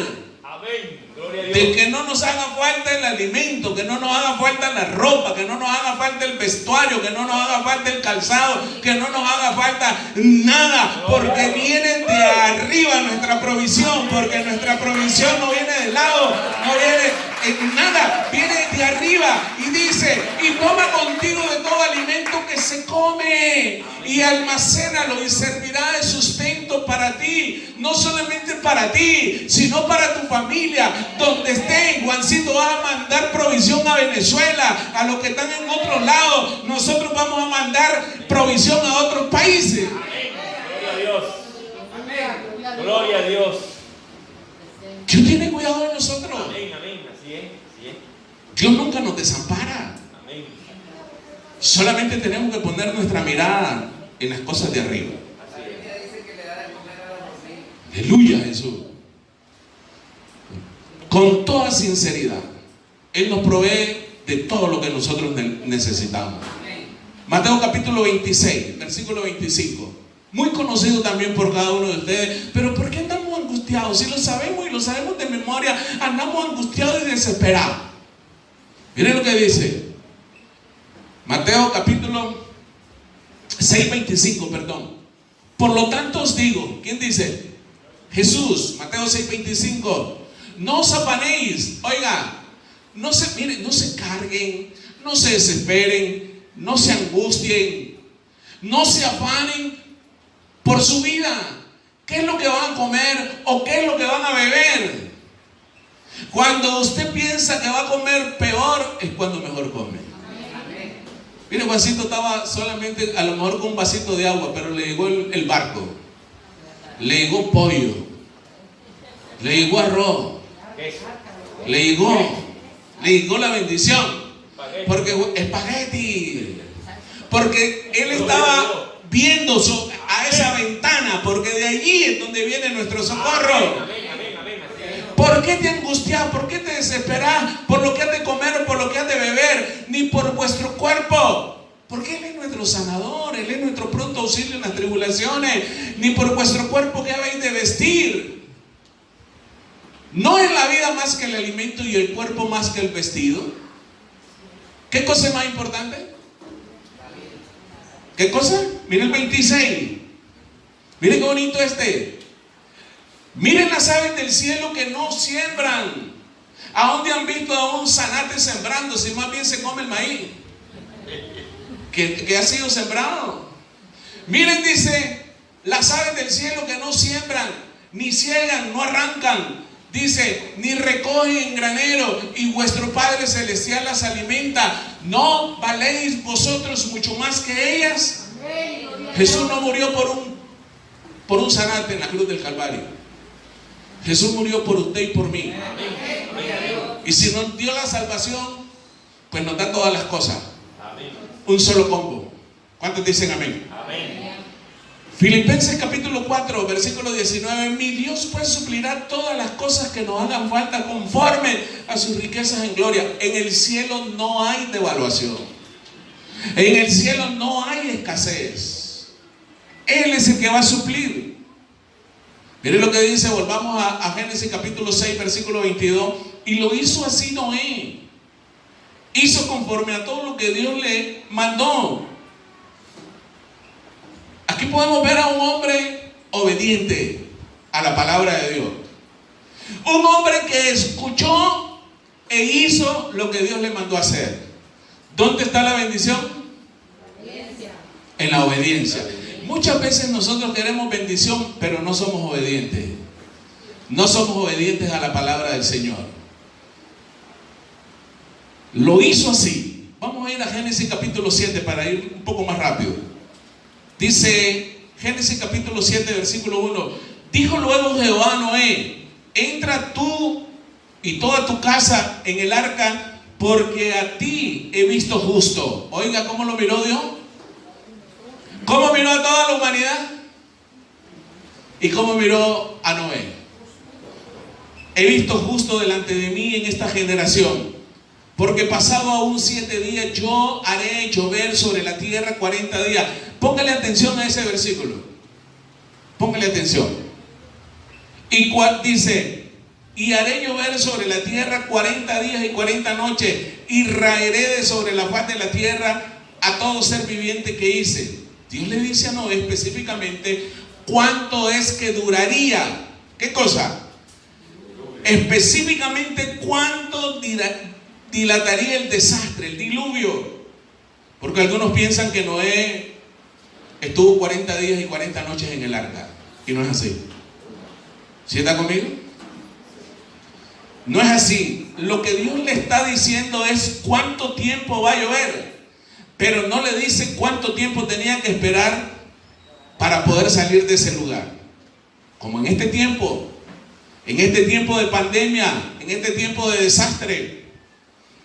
Amén. Gloria a Dios. De que no nos haga falta el alimento, que no nos haga falta la ropa, que no nos haga falta el vestuario, que no nos haga falta el calzado, que no nos haga falta nada, porque viene de arriba nuestra provisión, porque nuestra provisión no viene del lado, no viene en nada, viene de arriba y dice, y toma contigo de todo alimento que se come y almacénalo y servirá de sustento para ti, no solamente para ti, sino para tu familia, donde esté. Juancito va a mandar provisión a Venezuela, a los que están en otros lados, nosotros vamos a mandar provisión a otros países. Gloria a Dios. Gloria a Dios. Dios tiene cuidado de nosotros. Amén, amén. Así es, así es. Dios nunca nos desampara. Amén. Solamente tenemos que poner nuestra mirada en las cosas de arriba. Así es. Aleluya, Jesús. Con toda sinceridad, Él nos provee de todo lo que nosotros necesitamos. Mateo capítulo 26, versículo 25. Muy conocido también por cada uno de ustedes. Pero ¿por qué andamos angustiados? Si lo sabemos y lo sabemos de memoria, andamos angustiados y desesperados. Miren lo que dice Mateo capítulo 6, 25, perdón. Por lo tanto os digo, ¿quién dice? Jesús, Mateo 6, 25. No os afanéis, oiga, no se carguen, no se desesperen, no se angustien, no se afanen por su vida. ¿Qué es lo que van a comer o qué es lo que van a beber? Cuando usted piensa que va a comer peor, es cuando mejor come. Mire, Juancito estaba solamente a lo mejor con un vasito de agua, pero le llegó el barco, le llegó pollo, le llegó arroz, le llegó la bendición, porque espagueti, porque él estaba viendo a esa ventana, porque de allí es donde viene nuestro socorro. ¿Por qué te angustias? ¿Por qué te desesperas por lo que has de comer o por lo que has de beber? Ni por vuestro cuerpo, porque Él es nuestro sanador, Él es nuestro pronto auxilio en las tribulaciones. Ni por vuestro cuerpo que habéis de vestir. ¿No es la vida más que el alimento y el cuerpo más que el vestido? ¿Qué cosa es más importante? ¿Qué cosa? Miren el 26. Miren qué bonito este. Miren las aves del cielo que no siembran. ¿A dónde han visto a un zanate sembrando? Si más bien se come el maíz que ha sido sembrado. Miren, dice, las aves del cielo que no siembran, ni ciegan, no arrancan. Dice, ni recogen en granero, y vuestro Padre Celestial las alimenta. ¿No valéis vosotros mucho más que ellas? Jesús no murió por un zanate en la cruz del Calvario. Jesús murió por usted y por mí. Y si nos dio la salvación, pues nos da todas las cosas. Un solo combo. ¿Cuántos dicen amén? Amén. Filipenses capítulo 4, versículo 19. Mi Dios pues suplirá todas las cosas que nos hagan falta conforme a sus riquezas en gloria. En el cielo no hay devaluación. En el cielo no hay escasez. Él es el que va a suplir. Miren lo que dice, volvamos a Génesis capítulo 6, versículo 22. Y lo hizo así Noé. Hizo conforme a todo lo que Dios le mandó. Aquí podemos ver a un hombre obediente a la palabra de Dios. Un hombre que escuchó e hizo lo que Dios le mandó a hacer. ¿Dónde está la bendición? En la obediencia. Muchas veces nosotros queremos bendición, pero no somos obedientes. No somos obedientes a la palabra del Señor. Lo hizo así. Vamos a ir a Génesis capítulo 7 para ir un poco más rápido. Dice Génesis capítulo 7, versículo 1. Dijo luego Jehová a Noé: entra tú y toda tu casa en el arca, porque a ti he visto justo. Oiga, ¿cómo lo miró Dios? ¿Cómo miró a toda la humanidad? ¿Y cómo miró a Noé? He visto justo delante de mí en esta generación, porque pasado aún 7 días yo haré llover sobre la tierra 40 días. Póngale atención a ese versículo. Póngale atención. Y dice: y haré llover sobre la tierra 40 días y 40 noches, y raeré de sobre la faz de la tierra a todo ser viviente que hice. Dios le dice a Noé específicamente cuánto es que duraría. ¿Qué cosa? específicamente cuánto dilataría el desastre, el diluvio. Porque algunos piensan que Noé estuvo 40 días y 40 noches en el arca. Y no es así. ¿Sí está conmigo? No es así. Lo que Dios le está diciendo es cuánto tiempo va a llover, pero no le dice cuánto tiempo tenía que esperar para poder salir de ese lugar. Como en este tiempo de pandemia, en este tiempo de desastre,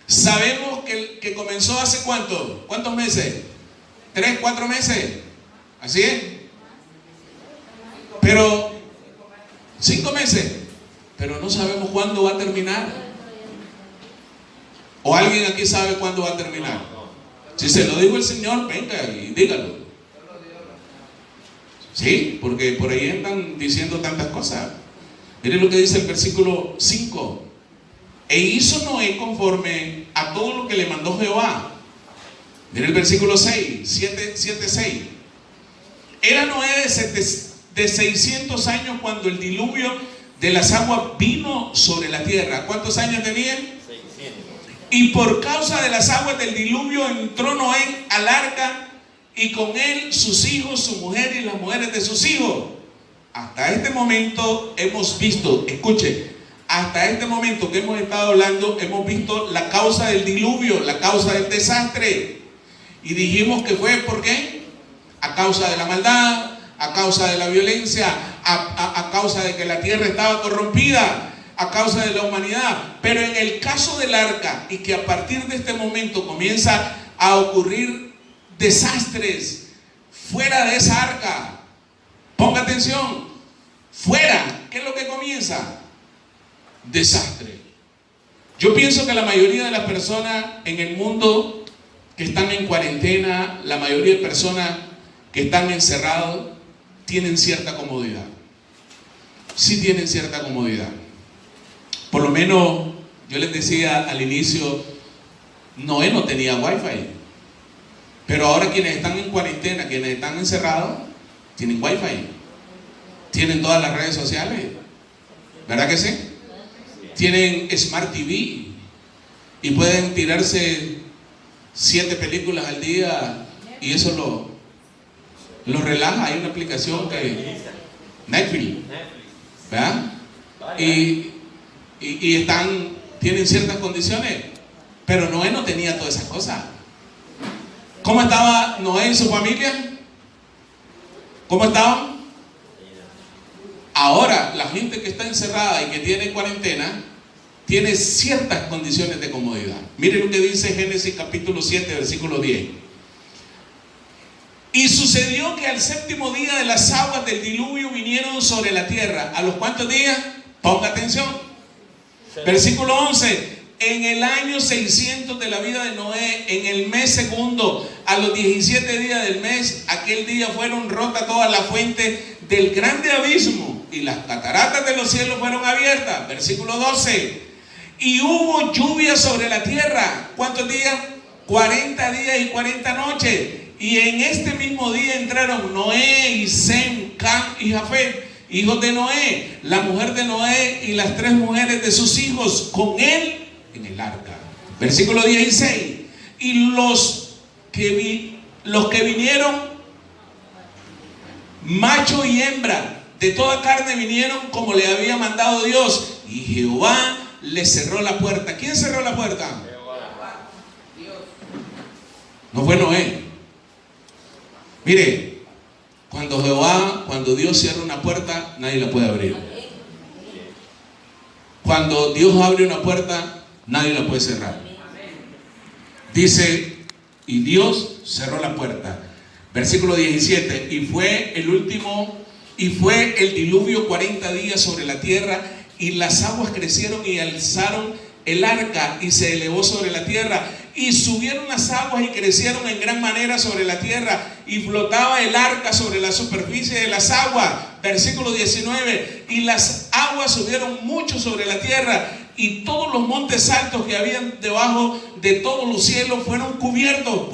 sabemos que comenzó hace ¿cuántos meses? 3, 4 meses. ¿Así es? Pero 5 meses. Pero no sabemos cuándo va a terminar. ¿O alguien aquí sabe cuándo va a terminar? Si se lo dijo el Señor, venga y dígalo. Sí, porque por ahí andan diciendo tantas cosas. Miren lo que dice el versículo 5. E hizo Noé conforme a todo lo que le mandó Jehová. Miren el versículo 6, 6. Era Noé de 600 años cuando el diluvio de las aguas vino sobre la tierra. ¿Cuántos años tenía? 600. Y por causa de las aguas del diluvio entró Noé al arca, y con él sus hijos, su mujer y las mujeres de sus hijos. Hasta este momento hemos visto, escuche, hasta este momento que hemos estado hablando, hemos visto la causa del diluvio, la causa del desastre. Y dijimos que fue, ¿por qué? A causa de la maldad, a causa de la violencia, a causa de que la tierra estaba corrompida, a causa de la humanidad. Pero en el caso del arca, y que a partir de este momento comienza a ocurrir desastres fuera de esa arca. Ponga atención, fuera, ¿qué es lo que comienza? Desastre. Yo pienso que la mayoría de las personas en el mundo que están en cuarentena, la mayoría de personas que están encerrados, tienen cierta comodidad. Sí tienen cierta comodidad. Por lo menos, yo les decía al inicio, Noé no tenía wifi. Pero ahora quienes están en cuarentena, quienes están encerrados, tienen wifi. Tienen todas las redes sociales. ¿Verdad que sí? Tienen Smart TV. Y pueden tirarse 7 películas al día. Y eso lo relaja. Hay una aplicación que... Netflix. ¿Verdad? Y tienen ciertas condiciones. Pero Noé no tenía todas esas cosas. ¿Cómo estaba Noé y su familia? ¿Cómo estaban? Ahora, la gente que está encerrada y que tiene cuarentena, tiene ciertas condiciones de comodidad. Miren lo que dice Génesis capítulo 7, versículo 10. Y sucedió que al 7º día de las aguas del diluvio vinieron sobre la tierra. ¿A los cuántos días? Ponga atención. Versículo 11. En el año 600 de la vida de Noé, en el mes segundo, a los 17 días del mes, aquel día fueron rotas todas las fuentes del grande abismo y las cataratas de los cielos fueron abiertas. Versículo 12. Y hubo lluvia sobre la tierra. ¿Cuántos días? 40 días y 40 noches. Y en este mismo día entraron Noé y Sem, Cam y Jafet, hijos de Noé, la mujer de Noé y las 3 mujeres de sus hijos con él en el arca. Versículo 16. Y los que vinieron, macho y hembra, de toda carne vinieron como le había mandado Dios. Y Jehová le cerró la puerta. ¿Quién cerró la puerta? Jehová. No fue Noé. Mire, cuando Dios cierra una puerta, nadie la puede abrir. Cuando Dios abre una puerta, nadie la puede cerrar. Dice, y Dios cerró la puerta. Versículo 17. Y fue el diluvio 40 días sobre la tierra, y las aguas crecieron y alzaron el arca, y se elevó sobre la tierra. Y subieron las aguas y crecieron en gran manera sobre la tierra, y flotaba el arca sobre la superficie de las aguas. Versículo 19. Y las aguas subieron mucho sobre la tierra, y todos los montes altos que habían debajo de todos los cielos fueron cubiertos.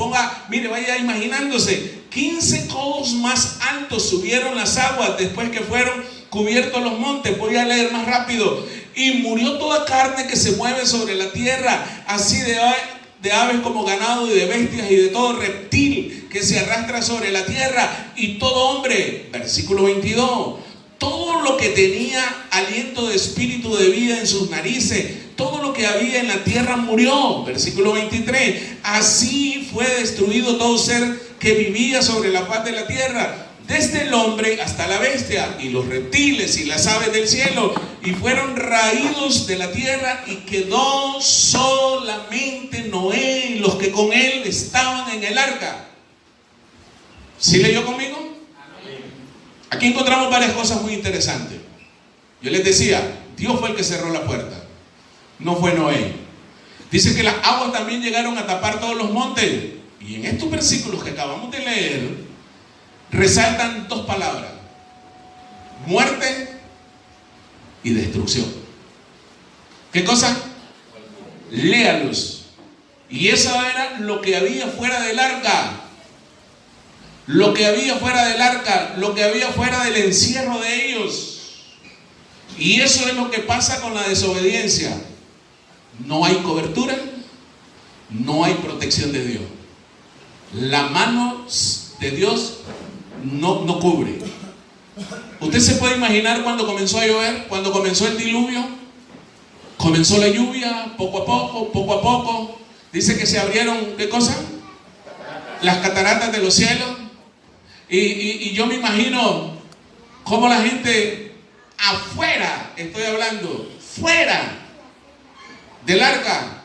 Mire, vaya imaginándose, 15 codos más altos subieron las aguas después que fueron cubiertos los montes. Voy a leer más rápido. y murió toda carne que se mueve sobre la tierra, así de aves como ganado y de bestias y de todo reptil que se arrastra sobre la tierra y todo hombre. Versículo 22. Todo lo que tenía aliento de espíritu de vida en sus narices, todo lo que había en la tierra murió. Versículo 23. Así fue destruido todo ser que vivía sobre la faz de la tierra, desde el hombre hasta la bestia y los reptiles y las aves del cielo, y fueron raídos de la tierra, y quedó solamente Noé y los que con él estaban en el arca. ¿Sí leyó conmigo? Aquí encontramos varias cosas muy interesantes. Yo les decía, Dios fue el que cerró la puerta, no fue Noé. Dice que las aguas también llegaron a tapar todos los montes. Y en estos versículos que acabamos de leer, resaltan dos palabras: muerte y destrucción. ¿Qué cosa? Léalos. Y eso era lo que había fuera del arca. Lo que había fuera del arca, lo que había fuera del encierro de ellos. Y eso es lo que pasa con la desobediencia. No hay cobertura, no hay protección de Dios. La mano de Dios no cubre. Usted se puede imaginar cuando comenzó a llover, cuando comenzó el diluvio, comenzó la lluvia, poco a poco. Dice que se abrieron, ¿qué cosa? Las cataratas de los cielos. Y yo me imagino cómo la gente afuera, estoy hablando, fuera del arca,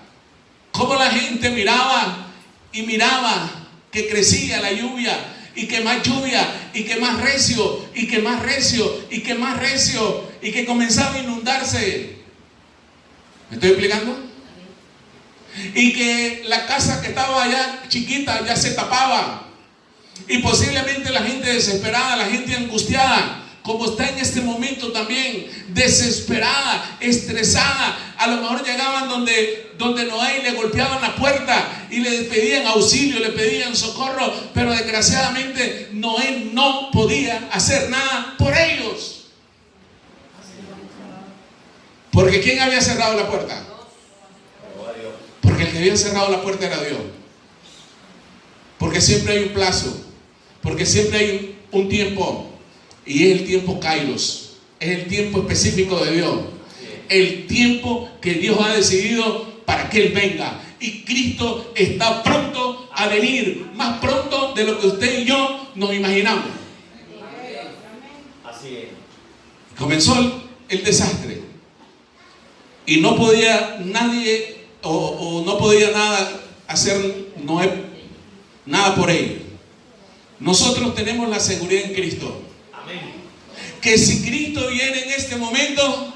cómo la gente miraba y miraba que crecía la lluvia, y que más lluvia, y que más recio, y que más recio, y que más recio, y que comenzaba a inundarse. ¿Me estoy explicando? Y que la casa que estaba allá chiquita ya se tapaba, y posiblemente la gente desesperada, la gente angustiada, como está en este momento también, desesperada, estresada. A lo mejor llegaban donde Noé y le golpeaban la puerta y le pedían auxilio, le pedían socorro, pero desgraciadamente Noé no podía hacer nada por ellos. Porque ¿quién había cerrado la puerta? Porque el que había cerrado la puerta era Dios. Porque siempre hay un plazo, porque siempre hay un tiempo. Y es el tiempo Kairos, es el tiempo específico de Dios, el tiempo que Dios ha decidido para que Él venga. Y Cristo está pronto a venir, más pronto de lo que usted y yo nos imaginamos. Así es. Comenzó el desastre y no podía nadie o no podía nada hacer Noé, nada por ello. Nosotros tenemos la seguridad en Cristo. Que si Cristo viene en este momento,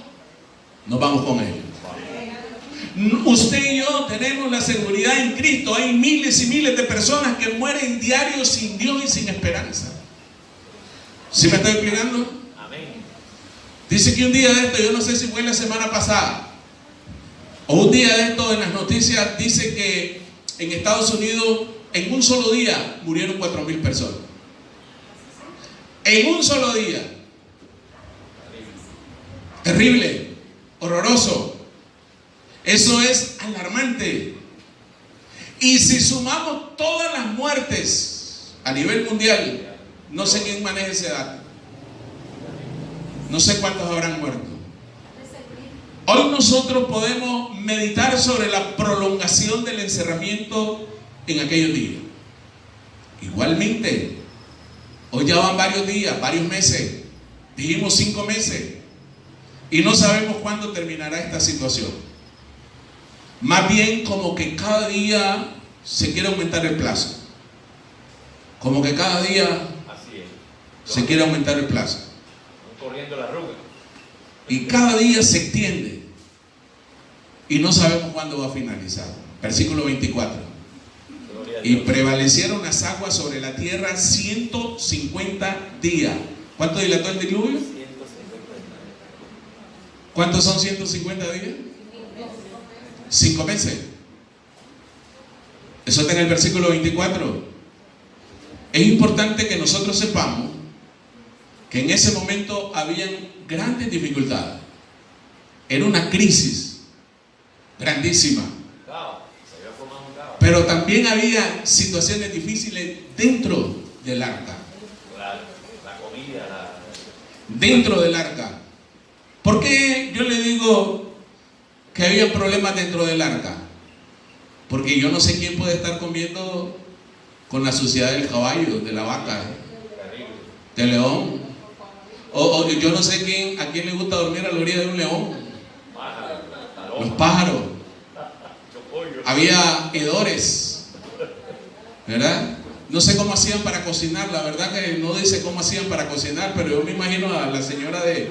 nos vamos con Él. Usted y yo tenemos la seguridad en Cristo. Hay miles y miles de personas que mueren diarios sin Dios y sin esperanza. ¿Sí me estoy explicando? Amén. Dice que un día de esto, yo no sé si fue la semana pasada, o un día de esto en las noticias, dice que en Estados Unidos en un solo día murieron 4.000 personas. En un solo día. Terrible, horroroso. Eso es alarmante. Y si sumamos todas las muertes a nivel mundial, no sé quién maneja ese dato. No sé cuántos habrán muerto. Hoy nosotros podemos meditar sobre la prolongación del encerramiento en aquellos días. Igualmente, hoy ya van varios días, varios meses. Dijimos 5 meses. Y no sabemos cuándo terminará esta situación. Más bien como que cada día se quiere aumentar el plazo. Como que cada día se quiere aumentar el plazo. Corriendo la arruga. Y cada día se extiende. Y no sabemos cuándo va a finalizar. Versículo 24. Y prevalecieron las aguas sobre la tierra 150 días. ¿Cuánto dilató el diluvio? ¿Cuántos son 150 días? 5 meses. Eso está en el versículo 24. Es importante que nosotros sepamos que en ese momento habían grandes dificultades. Era una crisis grandísima. Pero también había situaciones difíciles dentro del arca. La comida, Dentro del arca. ¿Por qué yo le digo que había problemas dentro del arca? Porque yo no sé quién puede estar comiendo con la suciedad del caballo, de la vaca, del león. O yo no sé a quién le gusta dormir a la orilla de un león. Los pájaros. Había hedores, ¿verdad? No sé cómo hacían para cocinar, la verdad que no dice cómo hacían para cocinar, pero yo me imagino a la señora de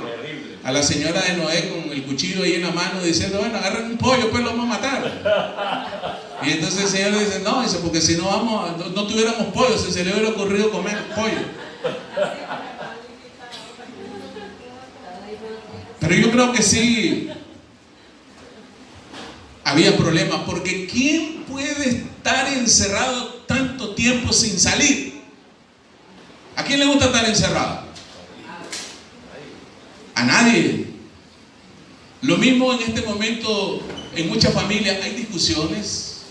Noé con el cuchillo ahí en la mano diciendo, bueno, agarren un pollo, pues lo vamos a matar. Y entonces el Señor le dice, no, dice, porque si no no tuviéramos pollo, si se le hubiera ocurrido comer pollo. Pero yo creo que sí había problemas, porque ¿quién puede estar encerrado tanto tiempo sin salir? ¿A quién le gusta estar encerrado? A nadie. Lo mismo en este momento, en muchas familias hay discusiones,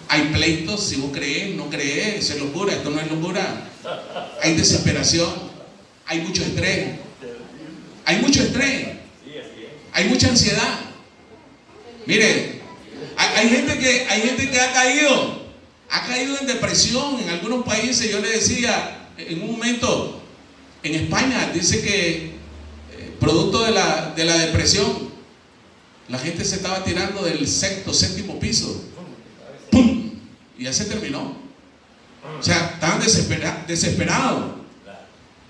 hay pleitos, si vos crees, no crees, eso es locura, esto no es locura. Hay desesperación, hay mucho estrés, hay mucha ansiedad. Mire, hay gente que ha caído en depresión en algunos países. Yo le decía en un momento, en España dice que producto de la depresión, la gente se estaba tirando del séptimo piso. ¡Pum! Y ya se terminó. O sea, estaban desesperados.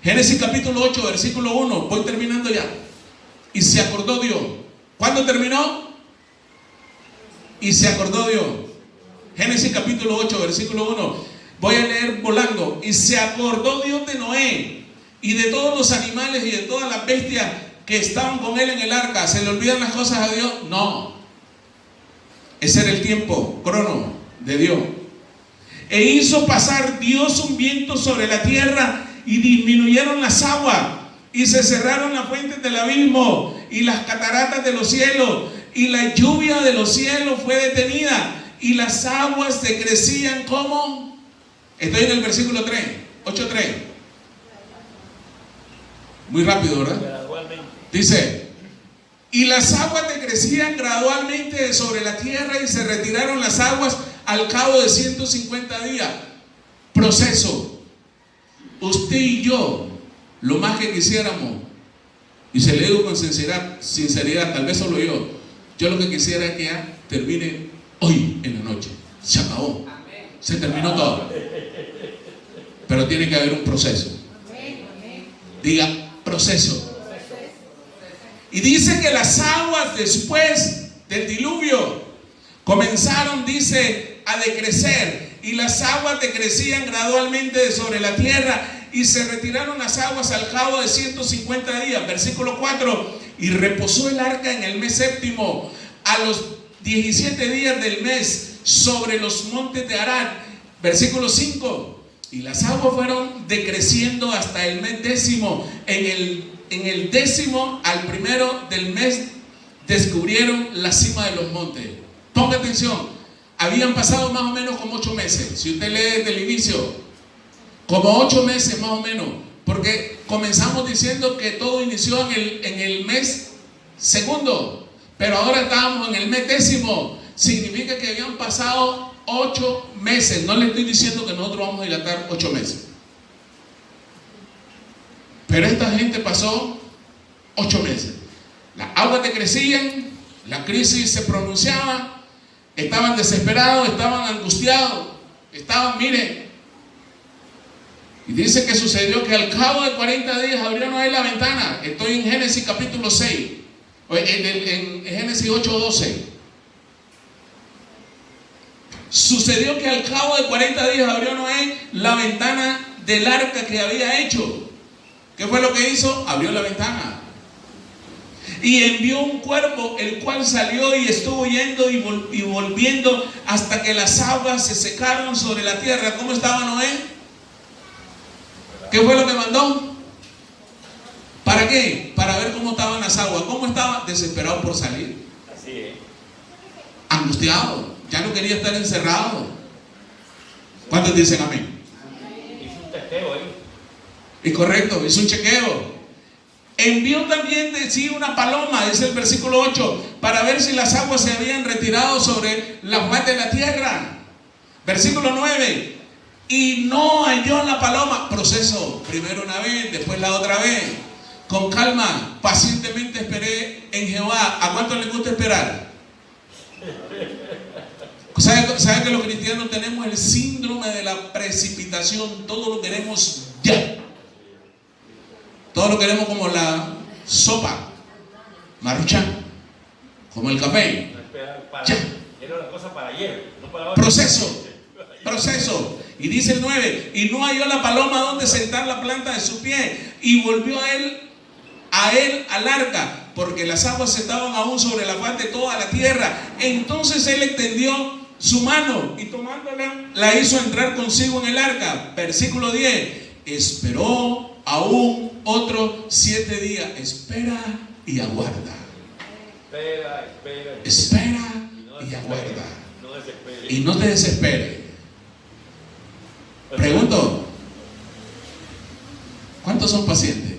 Génesis capítulo 8, versículo 1. Voy terminando ya. Y se acordó Dios. ¿Cuándo terminó? Y se acordó Dios. Génesis capítulo 8, versículo 1. Voy a leer volando. Y se acordó Dios de Noé y de todos los animales y de todas las bestias que estaban con él en el arca. ¿Se le olvidan las cosas a Dios? No. Ese era el tiempo, crono de Dios. E hizo pasar Dios un viento sobre la tierra y disminuyeron las aguas y se cerraron las fuentes del abismo y las cataratas de los cielos, y la lluvia de los cielos fue detenida y las aguas decrecían como. Estoy en el versículo 3, 8:3. Muy rápido, ¿verdad? Dice, y las aguas decrecían gradualmente sobre la tierra y se retiraron las aguas al cabo de 150 días. Proceso. Usted y yo, lo más que quisiéramos, y se lo digo con sinceridad, tal vez solo yo lo que quisiera es que ya termine hoy en la noche. Se acabó. Se terminó todo. Pero tiene que haber un proceso. Diga, proceso. Y dice que las aguas después del diluvio comenzaron, dice, a decrecer, y las aguas decrecían gradualmente sobre la tierra y se retiraron las aguas al cabo de 150 días. Versículo 4. Y reposó el arca en el mes séptimo, a los 17 días del mes, sobre los montes de Arad. Versículo 5. Y las aguas fueron decreciendo hasta el mes décimo. En el décimo al primero del mes descubrieron la cima de los montes. Ponga atención, habían pasado más o menos como 8 meses. Si usted lee desde el inicio, como 8 meses más o menos, porque comenzamos diciendo que todo inició en el mes segundo, pero ahora estábamos en el mes décimo. Significa que habían pasado 8 meses. No le estoy diciendo que nosotros vamos a dilatar 8 meses, pero esta gente pasó 8 meses. Las aguas decrecían, la crisis se pronunciaba, estaban desesperados, estaban angustiados, mire. Y dice que sucedió que al cabo de 40 días abrieron ahí la ventana. Estoy en Génesis capítulo 6, en Génesis 8:12. Sucedió que al cabo de 40 días abrió Noé la ventana del arca que había hecho. ¿Qué fue lo que hizo? Abrió la ventana y envió un cuervo, el cual salió y estuvo yendo y volviendo hasta que las aguas se secaron sobre la tierra. ¿Cómo estaba Noé? ¿Qué fue lo que mandó? ¿Para qué? Para para ver cómo estaban las aguas. ¿Cómo estaba? Desesperado por salir. Así es. Angustiado. Ya no quería estar encerrado. ¿Cuántos dicen amén? Hizo un testeo ahí. Y correcto, hizo un chequeo. Envió también de sí una paloma, dice el versículo 8, para ver si las aguas se habían retirado sobre la faz de la tierra. Versículo 9. Y no halló la paloma. Proceso, primero una vez, después la otra vez. Con calma, pacientemente esperé en Jehová. ¿A cuánto le gusta esperar? ¿Sabe que los cristianos tenemos el síndrome de la precipitación? Todo lo queremos ya. Todo lo queremos como la sopa, Maruchan, como el café. Ya. Era una cosa para ayer, no para hoy. Proceso. Y dice el 9, y no halló la paloma donde sentar la planta de su pie, y volvió a él al arca, porque las aguas estaban aún sobre la faz de toda la tierra. Entonces él extendió su mano y tomándola la hizo entrar consigo en el arca. Versículo 10. Esperó aún otros 7 días. Espera y aguarda. Espera y aguarda. Y no te desesperes. Pregunto, ¿cuántos son pacientes?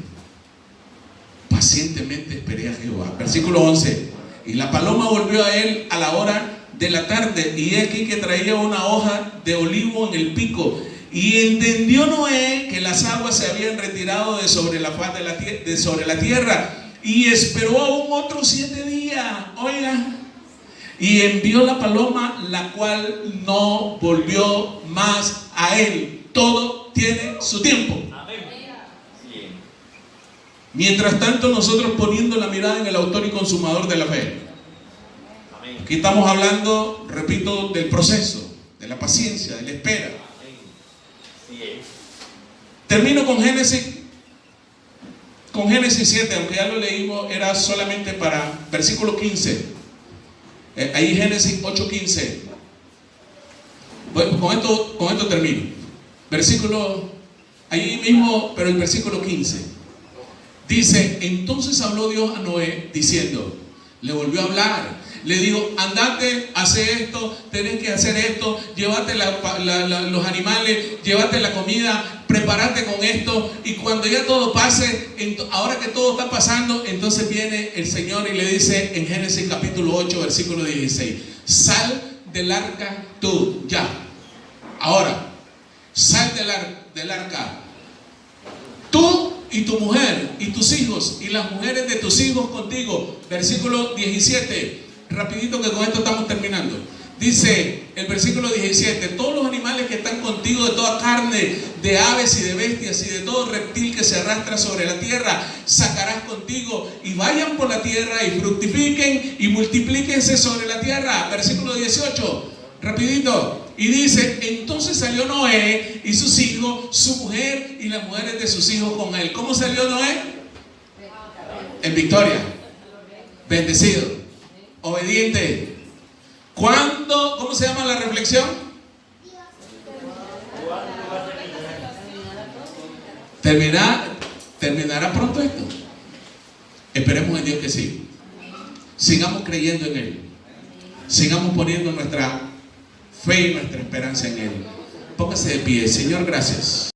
Pacientemente esperé a Jehová. Versículo 11. Y la paloma volvió a él a la hora de la tarde, y he aquí que traía una hoja de olivo en el pico. Y entendió Noé que las aguas se habían retirado de sobre la faz de la tierra, y esperó aún otros 7 días. Oigan, y envió la paloma, la cual no volvió más a él. Todo tiene su tiempo. Mientras tanto, nosotros poniendo la mirada en el autor y consumador de la fe. Aquí estamos hablando, repito, del proceso, de la paciencia, de la espera. Termino con Génesis 7, aunque ya lo leímos, era solamente para versículo 15. Ahí Génesis 8:15. Bueno, con esto termino. Versículo, ahí mismo, pero el versículo 15. Dice, entonces habló Dios a Noé diciendo, le volvió a hablar. Le dijo, andate, hace esto, tenés que hacer esto, llévate los animales, llévate la comida, prepárate con esto, y cuando ya todo pase, ahora que todo está pasando, entonces viene el Señor y le dice en Génesis capítulo 8, versículo 16, sal del arca tú, ya. Ahora, sal del arca, tú y tu mujer y tus hijos y las mujeres de tus hijos contigo. Versículo 17. Rapidito que con esto estamos terminando. Dice el versículo 17, todos los animales que están contigo, de toda carne, de aves y de bestias y de todo reptil que se arrastra sobre la tierra, sacarás contigo, y vayan por la tierra y fructifiquen y multiplíquense sobre la tierra. Versículo 18, rapidito. Y dice, entonces salió Noé y sus hijos, su mujer y las mujeres de sus hijos con él. ¿Cómo salió Noé? En victoria, bendecido, obediente. ¿Cómo se llama la reflexión? ¿Terminará pronto esto? Esperemos en Dios que sí. Sigamos creyendo en Él. Sigamos poniendo nuestra fe y nuestra esperanza en Él. Póngase de pie. Señor, gracias.